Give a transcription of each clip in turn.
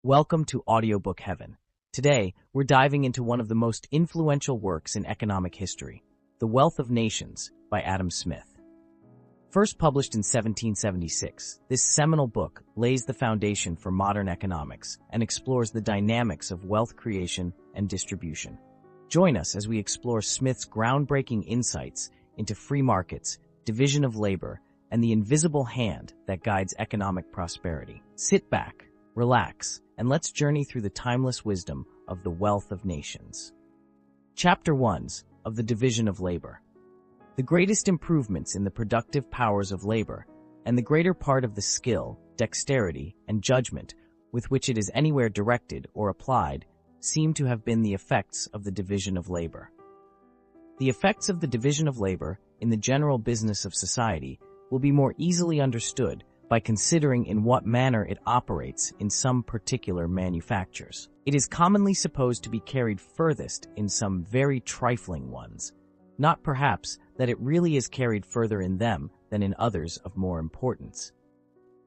Welcome to Audiobook Heaven. Today, we're diving into one of the most influential works in economic history, The Wealth of Nations by Adam Smith. First published in 1776, this seminal book lays the foundation for modern economics and explores the dynamics of wealth creation and distribution. Join us as we explore Smith's groundbreaking insights into free markets, division of labor, and the invisible hand that guides economic prosperity. Sit back, relax, and let's journey through the timeless wisdom of the wealth of nations. Chapter 1 of the division of labor. The greatest improvements in the productive powers of labor, and the greater part of the skill, dexterity, and judgment with which it is anywhere directed or applied, seem to have been the effects of the division of labor. The effects of the division of labor in the general business of society will be more easily understood by considering in what manner it operates in some particular manufactures. It is commonly supposed to be carried furthest in some very trifling ones, not perhaps that it really is carried further in them than in others of more importance.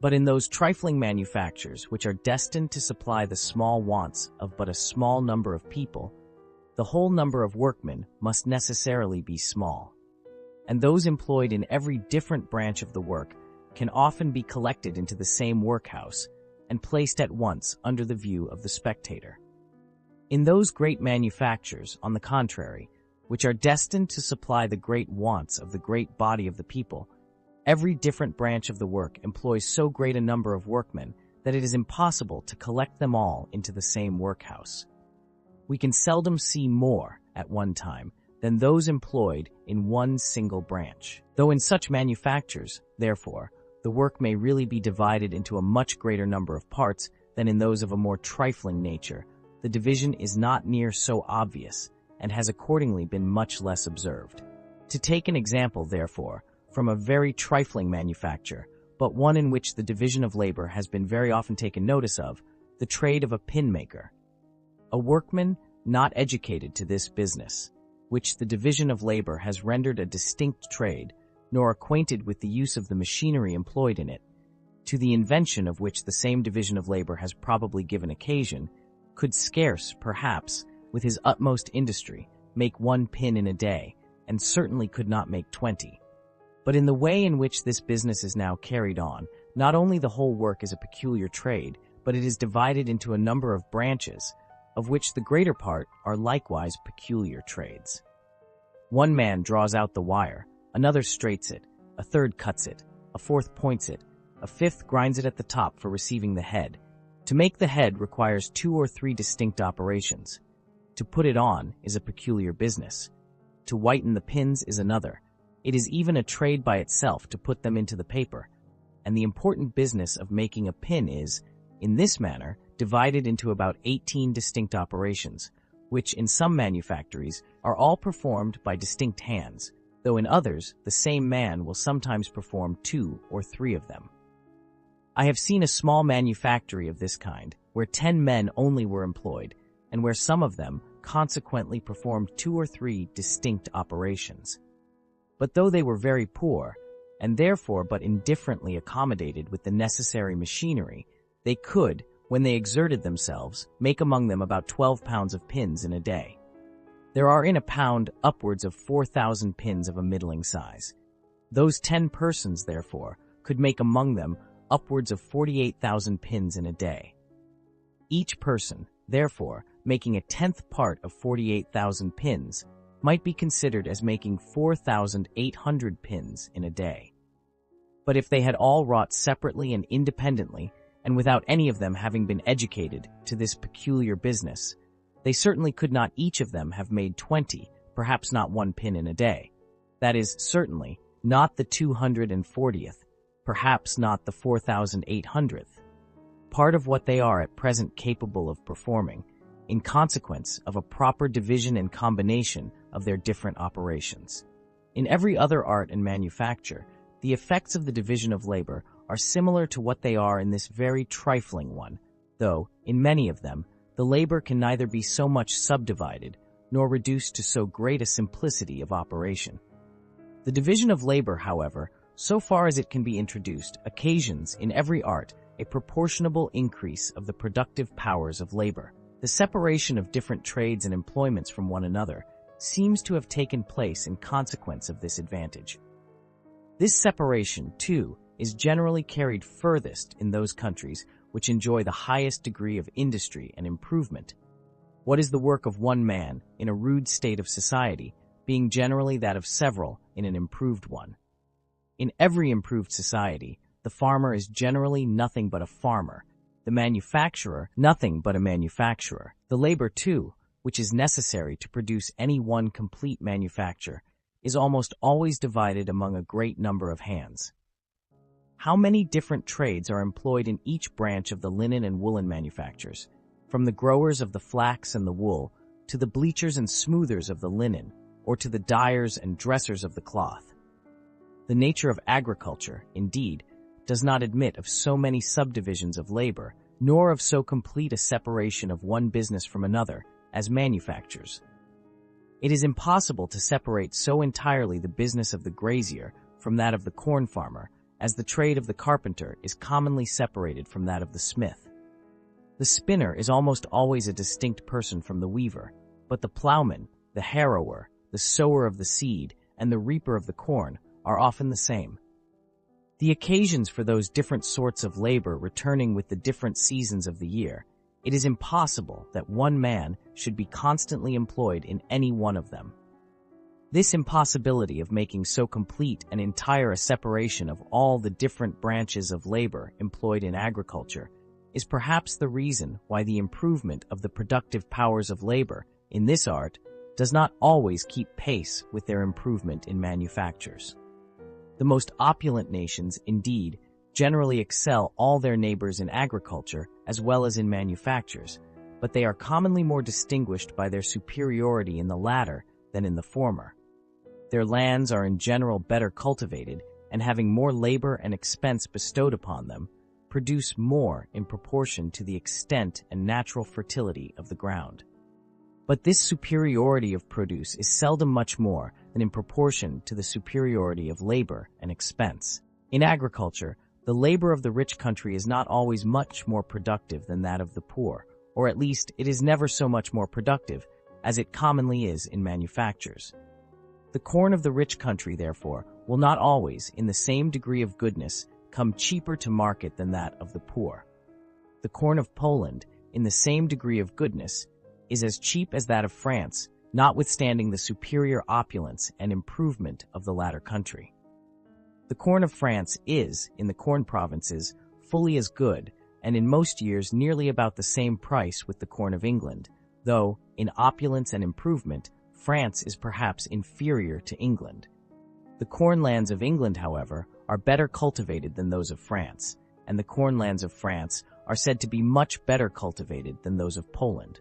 But in those trifling manufactures which are destined to supply the small wants of but a small number of people, the whole number of workmen must necessarily be small, and those employed in every different branch of the work can often be collected into the same workhouse and placed at once under the view of the spectator. In those great manufactures, on the contrary, which are destined to supply the great wants of the great body of the people, every different branch of the work employs so great a number of workmen that it is impossible to collect them all into the same workhouse. We can seldom see more at one time than those employed in one single branch. Though in such manufactures, therefore, the work may really be divided into a much greater number of parts than in those of a more trifling nature, the division is not near so obvious and has accordingly been much less observed. To take an example, therefore, from a very trifling manufacture, but one in which the division of labor has been very often taken notice of, the trade of a pin maker. A workman not educated to this business, which the division of labor has rendered a distinct trade, nor acquainted with the use of the machinery employed in it, to the invention of which the same division of labor has probably given occasion, could scarce, perhaps, with his utmost industry, make 1 pin in a day, and certainly could not make 20. But in the way in which this business is now carried on, not only the whole work is a peculiar trade, but it is divided into a number of branches, of which the greater part are likewise peculiar trades. One man draws out the wire, another straights it, a third cuts it, a fourth points it, a fifth grinds it at the top for receiving the head. To make the head requires 2 or 3 distinct operations. To put it on is a peculiar business. To whiten the pins is another. It is even a trade by itself to put them into the paper. And the important business of making a pin is, in this manner, divided into about 18 distinct operations, which in some manufactories are all performed by distinct hands, though in others the same man will sometimes perform 2 or 3 of them. I have seen a small manufactory of this kind, where 10 men only were employed, and where some of them consequently performed 2 or 3 distinct operations. But though they were very poor, and therefore but indifferently accommodated with the necessary machinery, they could, when they exerted themselves, make among them about 12 pounds of pins in a day. There are in a pound upwards of 4,000 pins of a middling size. Those 10 persons, therefore, could make among them upwards of 48,000 pins in a day. Each person, therefore, making a 10th part of 48,000 pins, might be considered as making 4,800 pins in a day. But if they had all wrought separately and independently, and without any of them having been educated to this peculiar business, they certainly could not each of them have made 20, perhaps not 1 pin in a day. That is, certainly, not the 240th, perhaps not the 4,800th, part of what they are at present capable of performing, in consequence of a proper division and combination of their different operations. In every other art and manufacture, the effects of the division of labor are similar to what they are in this very trifling one, though, in many of them, the labor can neither be so much subdivided nor reduced to so great a simplicity of operation. The division of labor, however, so far as it can be introduced, occasions in every art a proportionable increase of the productive powers of labor. The separation of different trades and employments from one another seems to have taken place in consequence of this advantage. This separation, too, is generally carried furthest in those countries which enjoy the highest degree of industry and improvement. What is the work of one man in a rude state of society, being generally that of several in an improved one? In every improved society, the farmer is generally nothing but a farmer, the manufacturer nothing but a manufacturer. The labor, too, which is necessary to produce any one complete manufacture, is almost always divided among a great number of hands. How many different trades are employed in each branch of the linen and woolen manufactures, from the growers of the flax and the wool, to the bleachers and smoothers of the linen, or to the dyers and dressers of the cloth. The nature of agriculture, indeed, does not admit of so many subdivisions of labor, nor of so complete a separation of one business from another, as manufactures. It is impossible to separate so entirely the business of the grazier from that of the corn farmer, as the trade of the carpenter is commonly separated from that of the smith. The spinner is almost always a distinct person from the weaver, but the plowman, the harrower, the sower of the seed, and the reaper of the corn are often the same. The occasions for those different sorts of labor returning with the different seasons of the year, it is impossible that one man should be constantly employed in any one of them. This impossibility of making so complete and entire a separation of all the different branches of labor employed in agriculture is perhaps the reason why the improvement of the productive powers of labor in this art does not always keep pace with their improvement in manufactures. The most opulent nations, indeed, generally excel all their neighbors in agriculture as well as in manufactures, but they are commonly more distinguished by their superiority in the latter than in the former. Their lands are in general better cultivated, and having more labor and expense bestowed upon them, produce more in proportion to the extent and natural fertility of the ground. But this superiority of produce is seldom much more than in proportion to the superiority of labor and expense. In agriculture, the labor of the rich country is not always much more productive than that of the poor, or at least it is never so much more productive as it commonly is in manufactures. The corn of the rich country, therefore, will not always, in the same degree of goodness, come cheaper to market than that of the poor. The corn of Poland, in the same degree of goodness, is as cheap as that of France, notwithstanding the superior opulence and improvement of the latter country. The corn of France is, in the corn provinces, fully as good, and in most years nearly about the same price with the corn of England, though, in opulence and improvement, France is perhaps inferior to England. The corn lands of England, however, are better cultivated than those of France, and the corn lands of France are said to be much better cultivated than those of Poland.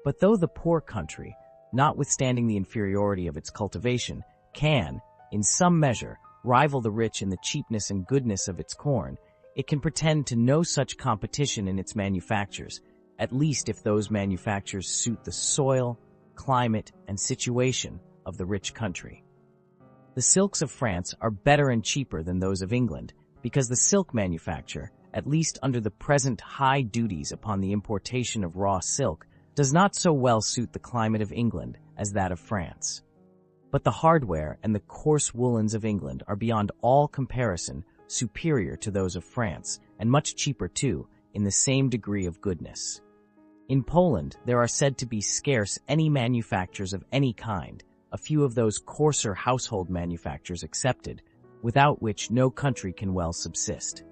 But though the poor country, notwithstanding the inferiority of its cultivation, can, in some measure, rival the rich in the cheapness and goodness of its corn, it can pretend to no such competition in its manufactures, at least if those manufactures suit the soil, climate, and situation of the rich country. The silks of France are better and cheaper than those of England, because the silk manufacture, at least under the present high duties upon the importation of raw silk, does not so well suit the climate of England as that of France. But the hardware and the coarse woolens of England are beyond all comparison superior to those of France, and much cheaper too, in the same degree of goodness. In Poland, there are said to be scarce any manufactures of any kind, a few of those coarser household manufactures excepted, without which no country can well subsist.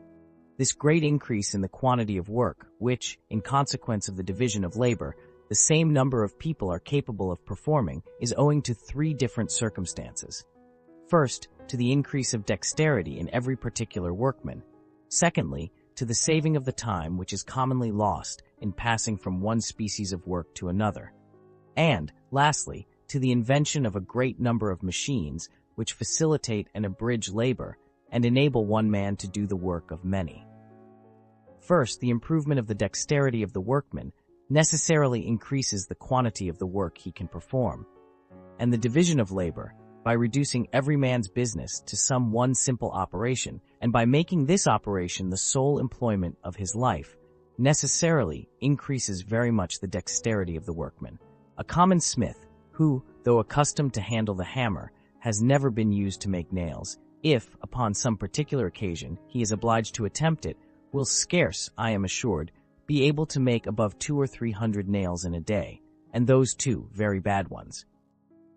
This great increase in the quantity of work, which, in consequence of the division of labor, the same number of people are capable of performing, is owing to three different circumstances. First, to the increase of dexterity in every particular workman. Secondly, to the saving of the time which is commonly lost in passing from one species of work to another. And, lastly, to the invention of a great number of machines which facilitate and abridge labor and enable one man to do the work of many. First, the improvement of the dexterity of the workman necessarily increases the quantity of the work he can perform, and the division of labor, by reducing every man's business to some one simple operation, and by making this operation the sole employment of his life, necessarily increases very much the dexterity of the workman. A common smith, who, though accustomed to handle the hammer, has never been used to make nails, if, upon some particular occasion, he is obliged to attempt it, will scarce, I am assured, be able to make above 200 or 300 nails in a day, and those too very bad ones.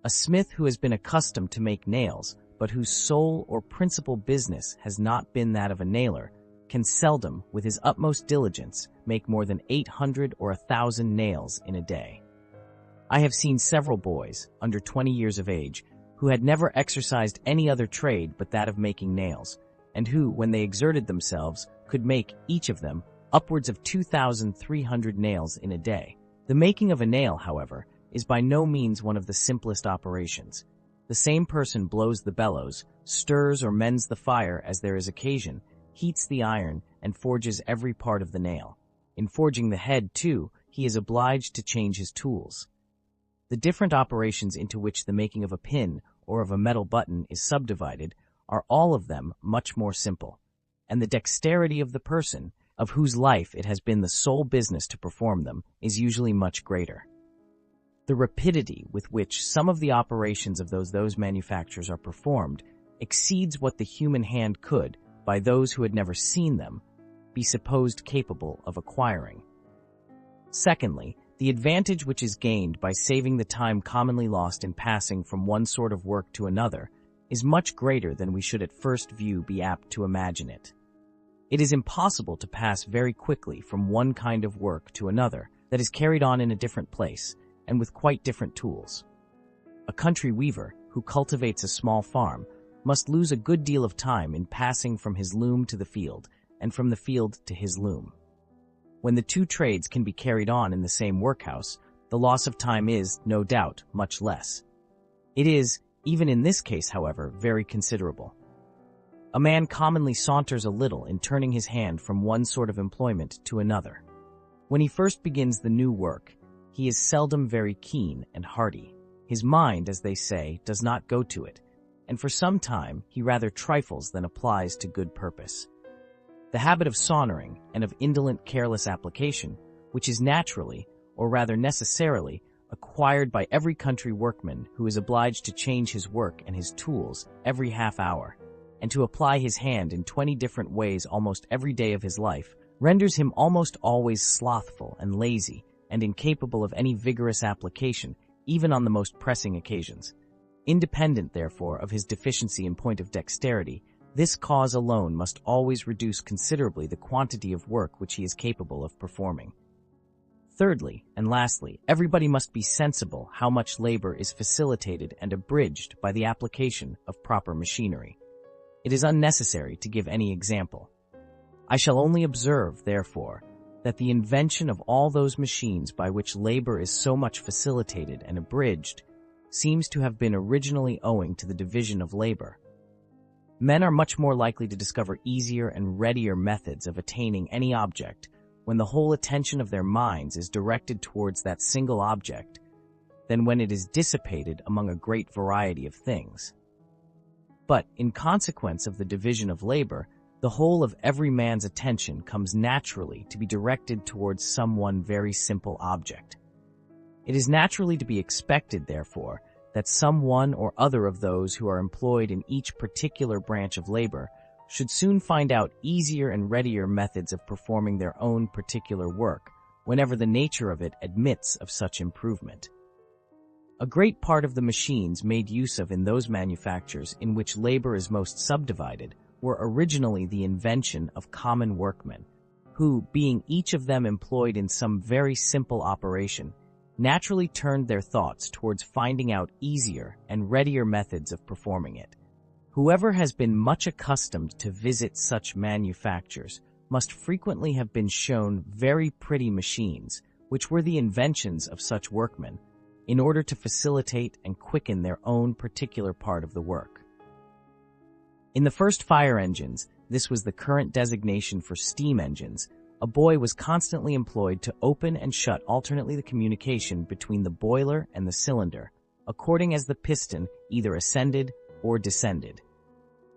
A smith who has been accustomed to make nails, but whose sole or principal business has not been that of a nailer, can seldom, with his utmost diligence, make more than 800 or 1,000 nails in a day. I have seen several boys, under 20 years of age, who had never exercised any other trade but that of making nails, and who, when they exerted themselves, could make, each of them, upwards of 2,300 nails in a day. The making of a nail, however, is by no means one of the simplest operations. The same person blows the bellows, stirs or mends the fire as there is occasion, heats the iron, and forges every part of the nail. In forging the head, too, he is obliged to change his tools. The different operations into which the making of a pin or of a metal button is subdivided are all of them much more simple, and the dexterity of the person, of whose life it has been the sole business to perform them, is usually much greater. The rapidity with which some of the operations of those manufactures are performed exceeds what the human hand could, by those who had never seen them, be supposed capable of acquiring. Secondly, the advantage which is gained by saving the time commonly lost in passing from one sort of work to another is much greater than we should at first view be apt to imagine it. It is impossible to pass very quickly from one kind of work to another that is carried on in a different place and with quite different tools. A country weaver who cultivates a small farm must lose a good deal of time in passing from his loom to the field and from the field to his loom. When the two trades can be carried on in the same workhouse, the loss of time is, no doubt, much less. It is, even in this case, however, very considerable. A man commonly saunters a little in turning his hand from one sort of employment to another. When he first begins the new work, he is seldom very keen and hearty. His mind, as they say, does not go to it, and for some time he rather trifles than applies to good purpose. The habit of sauntering and of indolent, careless application, which is naturally, or rather necessarily, acquired by every country workman who is obliged to change his work and his tools every half hour, and to apply his hand in 20 different ways almost every day of his life, renders him almost always slothful and lazy, and incapable of any vigorous application, even on the most pressing occasions. Independent, therefore, of his deficiency in point of dexterity, this cause alone must always reduce considerably the quantity of work which he is capable of performing. Thirdly, and lastly, everybody must be sensible how much labor is facilitated and abridged by the application of proper machinery. It is unnecessary to give any example. I shall only observe, therefore, that the invention of all those machines by which labor is so much facilitated and abridged seems to have been originally owing to the division of labor. Men are much more likely to discover easier and readier methods of attaining any object when the whole attention of their minds is directed towards that single object than when it is dissipated among a great variety of things. But, in consequence of the division of labor, the whole of every man's attention comes naturally to be directed towards some one very simple object. It is naturally to be expected, therefore, that some one or other of those who are employed in each particular branch of labor should soon find out easier and readier methods of performing their own particular work, whenever the nature of it admits of such improvement. A great part of the machines made use of in those manufactures in which labor is most subdivided were originally the invention of common workmen, who, being each of them employed in some very simple operation, naturally turned their thoughts towards finding out easier and readier methods of performing it. Whoever has been much accustomed to visit such manufactures must frequently have been shown very pretty machines, which were the inventions of such workmen, in order to facilitate and quicken their own particular part of the work. In the first fire engines, this was the current designation for steam engines, a boy was constantly employed to open and shut alternately the communication between the boiler and the cylinder, according as the piston either ascended or descended.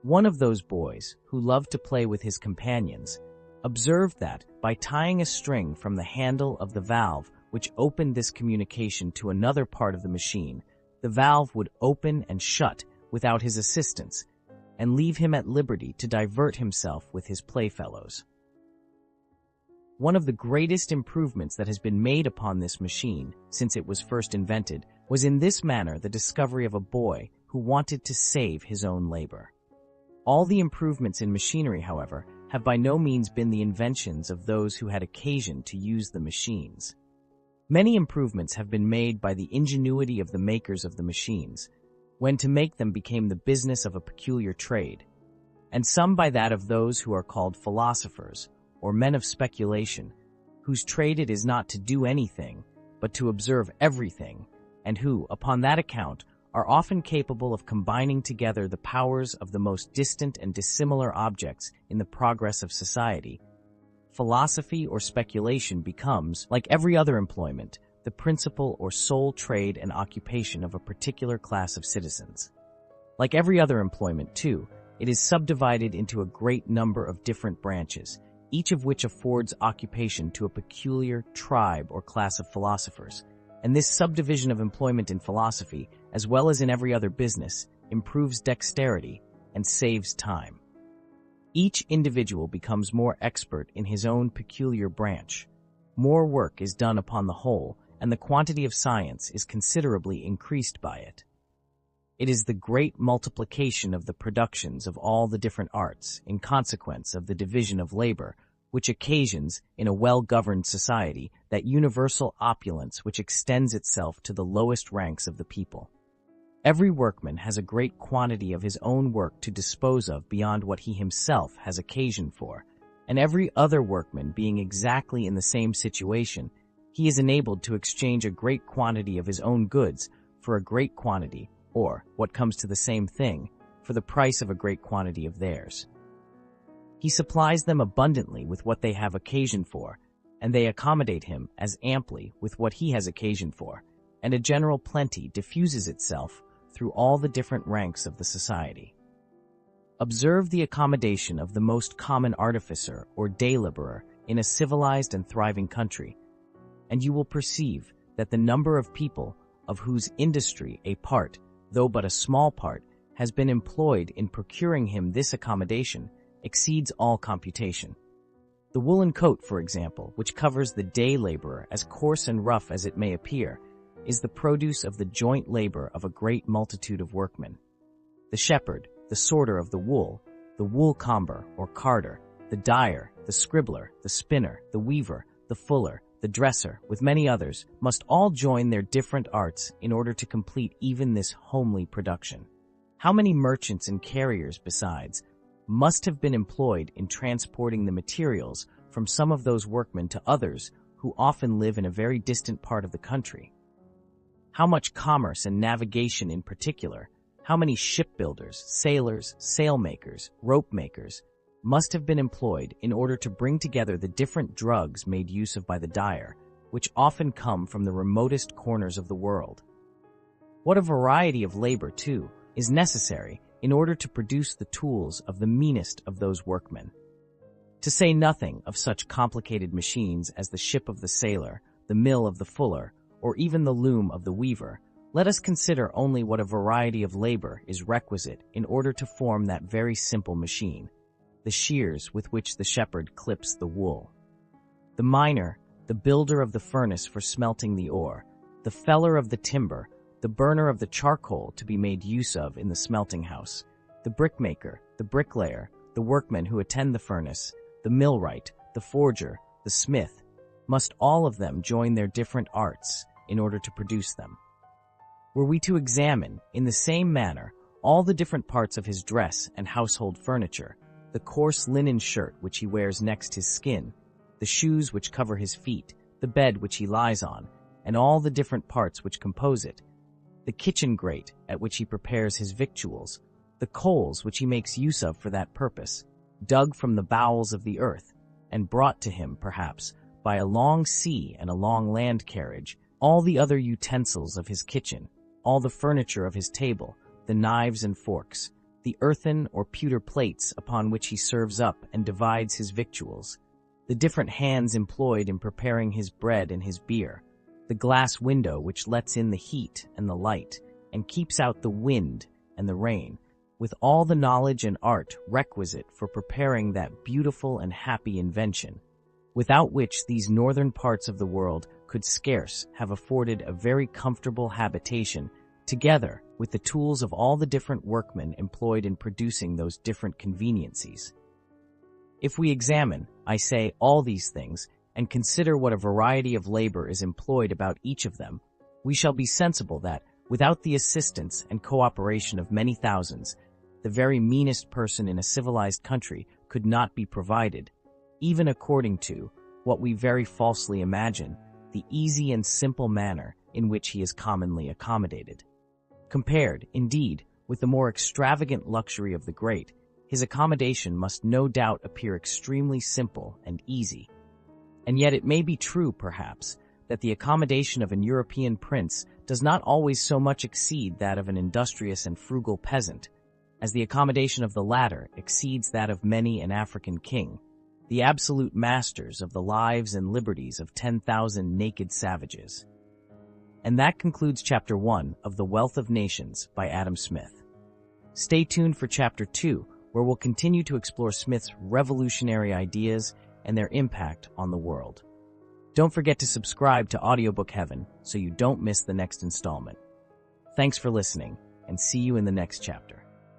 One of those boys, who loved to play with his companions, observed that, by tying a string from the handle of the valve which opened this communication to another part of the machine, the valve would open and shut without his assistance, and leave him at liberty to divert himself with his playfellows. One of the greatest improvements that has been made upon this machine since it was first invented was in this manner the discovery of a boy who wanted to save his own labor. All the improvements in machinery, however, have by no means been the inventions of those who had occasion to use the machines. Many improvements have been made by the ingenuity of the makers of the machines, when to make them became the business of a peculiar trade, and some by that of those who are called philosophers, or men of speculation, whose trade it is not to do anything, but to observe everything, and who, upon that account, are often capable of combining together the powers of the most distant and dissimilar objects in the progress of society. Philosophy or speculation becomes, like every other employment, the principal or sole trade and occupation of a particular class of citizens. Like every other employment, too, it is subdivided into a great number of different branches, each of which affords occupation to a peculiar tribe or class of philosophers, and this subdivision of employment in philosophy, as well as in every other business, improves dexterity and saves time. Each individual becomes more expert in his own peculiar branch. More work is done upon the whole, and the quantity of science is considerably increased by it. It is the great multiplication of the productions of all the different arts, in consequence of the division of labor, which occasions, in a well-governed society, that universal opulence which extends itself to the lowest ranks of the people. Every workman has a great quantity of his own work to dispose of beyond what he himself has occasion for, and every other workman being exactly in the same situation, he is enabled to exchange a great quantity of his own goods for a great quantity, or, what comes to the same thing, for the price of a great quantity of theirs. He supplies them abundantly with what they have occasion for, and they accommodate him as amply with what he has occasion for, and a general plenty diffuses itself through all the different ranks of the society. Observe the accommodation of the most common artificer or day laborer in a civilized and thriving country, and you will perceive that the number of people of whose industry a part, though but a small part, has been employed in procuring him this accommodation exceeds all computation. The woolen coat, for example, which covers the day laborer, as coarse and rough as it may appear, is the produce of the joint labor of a great multitude of workmen. The shepherd, the sorter of the wool comber or carder, the dyer, the scribbler, the spinner, the weaver, the fuller, the dresser, with many others, must all join their different arts in order to complete even this homely production. How many merchants and carriers, besides, must have been employed in transporting the materials from some of those workmen to others who often live in a very distant part of the country? How much commerce and navigation in particular, how many shipbuilders, sailors, sailmakers, rope makers, must have been employed in order to bring together the different drugs made use of by the dyer, which often come from the remotest corners of the world. What a variety of labor, too, is necessary in order to produce the tools of the meanest of those workmen. To say nothing of such complicated machines as the ship of the sailor, the mill of the fuller, or even the loom of the weaver, let us consider only what a variety of labor is requisite in order to form that very simple machine, the shears with which the shepherd clips the wool. The miner, the builder of the furnace for smelting the ore, the feller of the timber, the burner of the charcoal to be made use of in the smelting house, the brickmaker, the bricklayer, the workmen who attend the furnace, the millwright, the forger, the smith, must all of them join their different arts in order to produce them. Were we to examine, in the same manner, all the different parts of his dress and household furniture, the coarse linen shirt which he wears next his skin, the shoes which cover his feet, the bed which he lies on, and all the different parts which compose it, the kitchen grate at which he prepares his victuals, the coals which he makes use of for that purpose, dug from the bowels of the earth, and brought to him, perhaps, by a long sea and a long land carriage, all the other utensils of his kitchen, all the furniture of his table, the knives and forks, the earthen or pewter plates upon which he serves up and divides his victuals, the different hands employed in preparing his bread and his beer, the glass window which lets in the heat and the light, and keeps out the wind and the rain, with all the knowledge and art requisite for preparing that beautiful and happy invention, without which these northern parts of the world could scarce have afforded a very comfortable habitation, together with the tools of all the different workmen employed in producing those different conveniencies. If we examine, I say, all these things, and consider what a variety of labor is employed about each of them, we shall be sensible that, without the assistance and cooperation of many thousands, the very meanest person in a civilized country could not be provided, even according to what we very falsely imagine, the easy and simple manner in which he is commonly accommodated. Compared, indeed, with the more extravagant luxury of the great, his accommodation must no doubt appear extremely simple and easy. And yet it may be true, perhaps, that the accommodation of an European prince does not always so much exceed that of an industrious and frugal peasant, as the accommodation of the latter exceeds that of many an African king, the absolute masters of the lives and liberties of 10,000 naked savages. And that concludes Chapter 1 of The Wealth of Nations by Adam Smith. Stay tuned for Chapter 2, where we'll continue to explore Smith's revolutionary ideas and their impact on the world. Don't forget to subscribe to Audiobook Heaven so you don't miss the next installment. Thanks for listening, and see you in the next chapter.